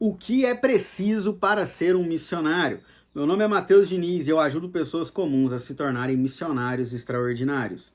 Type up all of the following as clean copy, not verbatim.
O que é preciso para ser um missionário? Meu nome é Matheus Diniz e eu ajudo pessoas comuns a se tornarem missionários extraordinários.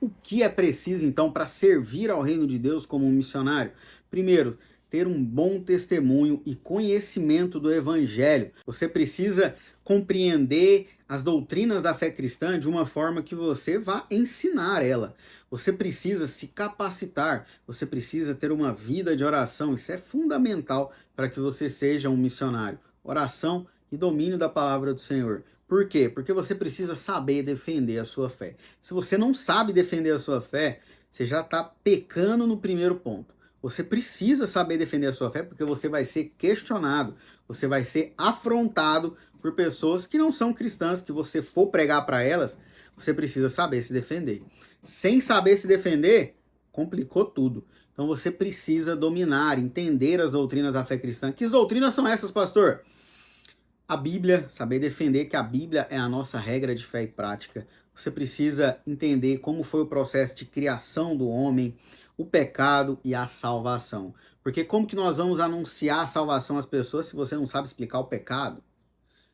O que é preciso então para servir ao reino de Deus como um missionário? Primeiro, ter um bom testemunho e conhecimento do evangelho. Você precisa compreender as doutrinas da fé cristã de uma forma que você vá ensinar ela. Você precisa se capacitar, você precisa ter uma vida de oração. Isso é fundamental para que você seja um missionário. Oração e domínio da palavra do Senhor. Por quê? Porque você precisa saber defender a sua fé. Se você não sabe defender a sua fé, você já está pecando no primeiro ponto. Você precisa saber defender a sua fé porque você vai ser questionado, você vai ser afrontado por pessoas que não são cristãs, que você for pregar para elas, você precisa saber se defender. Sem saber se defender, complicou tudo. Então você precisa dominar, entender as doutrinas da fé cristã. Que doutrinas são essas, pastor? A Bíblia, saber defender que a Bíblia é a nossa regra de fé e prática. Você precisa entender como foi o processo de criação do homem, o pecado e a salvação. Porque como que nós vamos anunciar a salvação às pessoas se você não sabe explicar o pecado?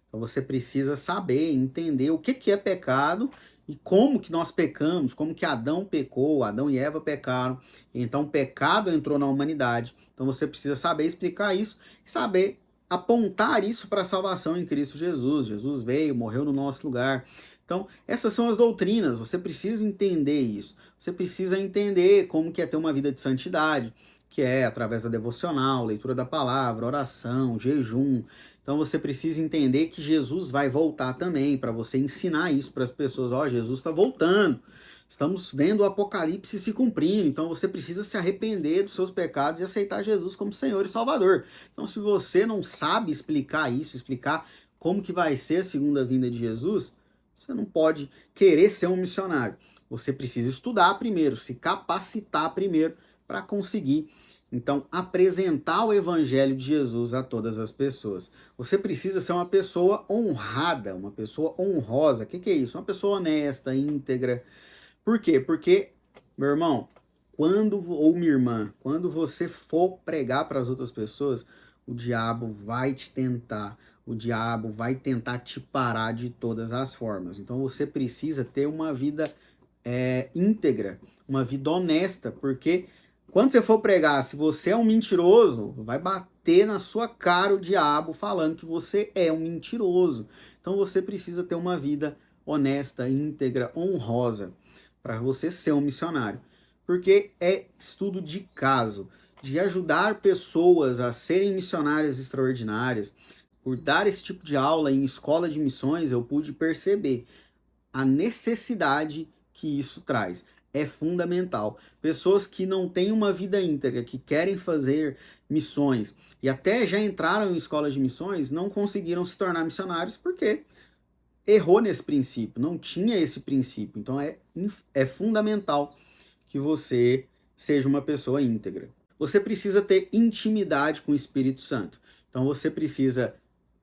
Então você precisa saber, entender o que é pecado e como que nós pecamos, como que Adão pecou, Adão e Eva pecaram. Então o pecado entrou na humanidade. Então você precisa saber explicar isso e saber apontar isso para a salvação em Cristo Jesus. Jesus veio, morreu no nosso lugar. Então, essas são as doutrinas, você precisa entender isso. Você precisa entender como que é ter uma vida de santidade, que é através da devocional, leitura da palavra, oração, jejum. Então você precisa entender que Jesus vai voltar também, para você ensinar isso para as pessoas. Ó, Jesus está voltando. Estamos vendo o Apocalipse se cumprindo, então você precisa se arrepender dos seus pecados e aceitar Jesus como Senhor e Salvador. Então, se você não sabe explicar isso, explicar como que vai ser a segunda vinda de Jesus, você não pode querer ser um missionário. Você precisa estudar primeiro, se capacitar primeiro para conseguir, então, apresentar o Evangelho de Jesus a todas as pessoas. Você precisa ser uma pessoa honrada, uma pessoa honrosa. O que é isso? Uma pessoa honesta, íntegra. Por quê? Porque, meu irmão, ou minha irmã, quando você for pregar para as outras pessoas, o diabo vai te tentar, o diabo vai tentar te parar de todas as formas. Então você precisa ter uma vida íntegra, uma vida honesta, porque quando você for pregar, se você é um mentiroso, vai bater na sua cara o diabo falando que você é um mentiroso. Então você precisa ter uma vida honesta, íntegra, honrosa, para você ser um missionário. Porque é estudo de caso, de ajudar pessoas a serem missionárias extraordinárias. Por dar esse tipo de aula em escola de missões, eu pude perceber a necessidade que isso traz. É fundamental. Pessoas que não têm uma vida íntegra, que querem fazer missões e até já entraram em escolas de missões, não conseguiram se tornar missionários porque errou nesse princípio, não tinha esse princípio. Então é fundamental que você seja uma pessoa íntegra. Você precisa ter intimidade com o Espírito Santo. Então você precisa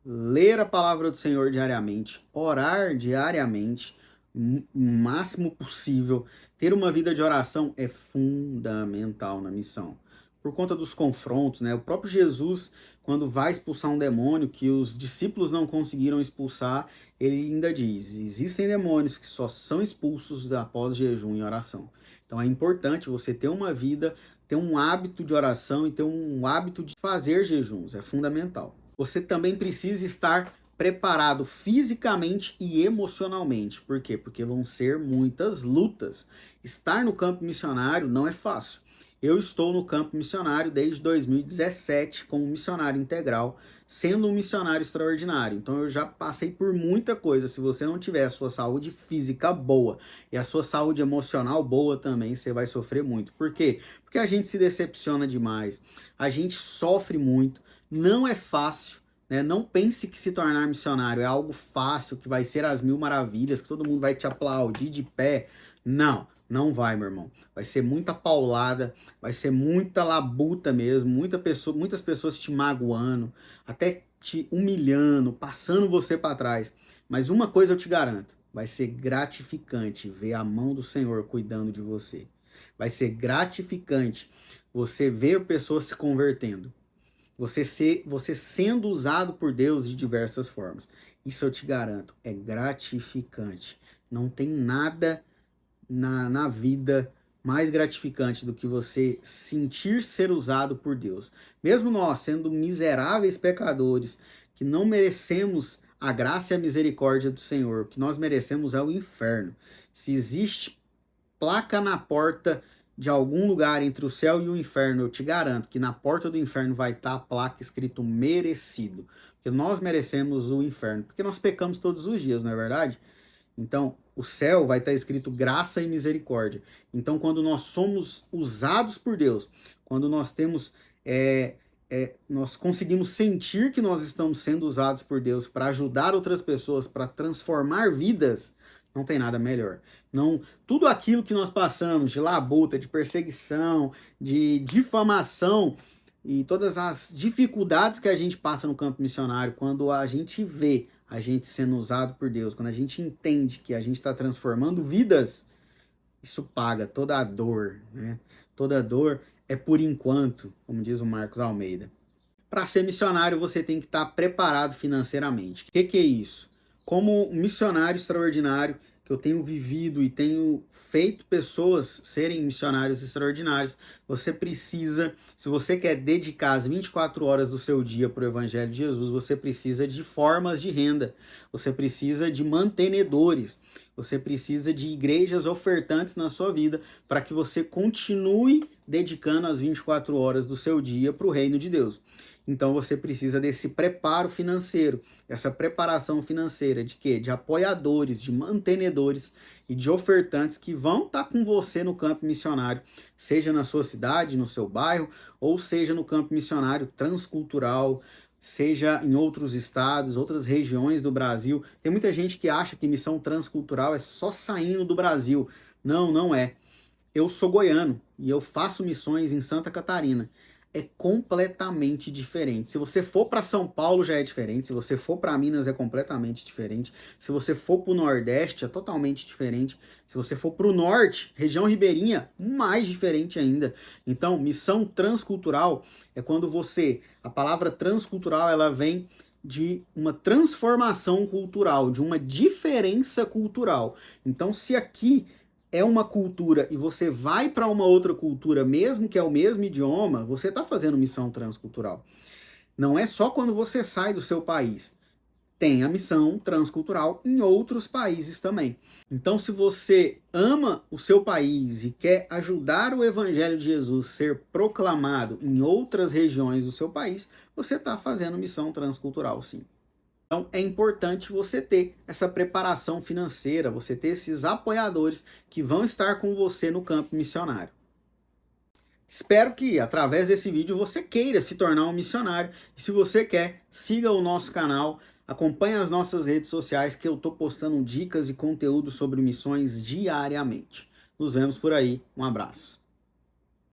ler a palavra do Senhor diariamente, orar diariamente, o máximo possível. Ter uma vida de oração é fundamental na missão. Por conta dos confrontos, né? O próprio Jesus, quando vai expulsar um demônio que os discípulos não conseguiram expulsar, ele ainda diz: existem demônios que só são expulsos após jejum e oração. Então é importante você ter uma vida, ter um hábito de oração e ter um hábito de fazer jejuns. É fundamental. Você também precisa estar preparado fisicamente e emocionalmente. Por quê? Porque vão ser muitas lutas. Estar no campo missionário não é fácil. Eu estou no campo missionário desde 2017 como missionário integral, sendo um missionário extraordinário. Então eu já passei por muita coisa. Se você não tiver a sua saúde física boa e a sua saúde emocional boa também, você vai sofrer muito. Por quê? Porque a gente se decepciona demais, a gente sofre muito, não é fácil. Não pense que se tornar missionário é algo fácil, que vai ser as mil maravilhas, que todo mundo vai te aplaudir de pé. Não, não vai, meu irmão. Vai ser muita paulada, vai ser muita labuta mesmo, muitas pessoas te magoando, até te humilhando, passando você para trás. Mas uma coisa eu te garanto, vai ser gratificante ver a mão do Senhor cuidando de você. Vai ser gratificante você ver pessoas se convertendo, você sendo usado por Deus de diversas formas. Isso eu te garanto, é gratificante. Não tem nada na vida mais gratificante do que você sentir ser usado por Deus. Mesmo nós, sendo miseráveis pecadores, que não merecemos a graça e a misericórdia do Senhor, o que nós merecemos é o inferno. Se existe placa na porta de algum lugar entre o céu e o inferno, eu te garanto que na porta do inferno vai estar a placa escrito merecido. Porque nós merecemos o inferno, porque nós pecamos todos os dias, não é verdade? Então, o céu vai estar escrito graça e misericórdia. Então, quando nós somos usados por Deus, quando nós temos, nós conseguimos sentir que nós estamos sendo usados por Deus para ajudar outras pessoas, para transformar vidas, não tem nada melhor. Não, tudo aquilo que nós passamos de labuta, de perseguição, de difamação e todas as dificuldades que a gente passa no campo missionário, quando a gente vê a gente sendo usado por Deus, quando a gente entende que a gente está transformando vidas, isso paga toda a dor, né? Toda dor é por enquanto, como diz o Marcos Almeida. Para ser missionário, você tem que estar preparado financeiramente. O que é isso? Como um missionário extraordinário, que eu tenho vivido e tenho feito pessoas serem missionários extraordinários, você precisa, se você quer dedicar as 24 horas do seu dia para o Evangelho de Jesus, você precisa de formas de renda, você precisa de mantenedores, você precisa de igrejas ofertantes na sua vida para que você continue dedicando as 24 horas do seu dia para o reino de Deus. Então você precisa desse preparo financeiro, essa preparação financeira de quê? De apoiadores, de mantenedores e de ofertantes que vão estar com você no campo missionário, seja na sua cidade, no seu bairro, ou seja no campo missionário transcultural, seja em outros estados, outras regiões do Brasil. Tem muita gente que acha que missão transcultural é só saindo do Brasil. Não, não é. Eu sou goiano e eu faço missões em Santa Catarina. É completamente diferente. Se você for para São Paulo já é diferente, se você for para Minas é completamente diferente, se você for para o Nordeste é totalmente diferente, se você for para o Norte, região ribeirinha, mais diferente ainda. Então, missão transcultural é quando a palavra transcultural ela vem de uma transformação cultural, de uma diferença cultural. Então, se aqui é uma cultura e você vai para uma outra cultura, mesmo que é o mesmo idioma, você está fazendo missão transcultural. Não é só quando você sai do seu país. Tem a missão transcultural em outros países também. Então, se você ama o seu país e quer ajudar o Evangelho de Jesus a ser proclamado em outras regiões do seu país, você está fazendo missão transcultural, sim. Então é importante você ter essa preparação financeira, você ter esses apoiadores que vão estar com você no campo missionário. Espero que através desse vídeo você queira se tornar um missionário. E se você quer, siga o nosso canal, acompanhe as nossas redes sociais que eu estou postando dicas e conteúdo sobre missões diariamente. Nos vemos por aí, um abraço.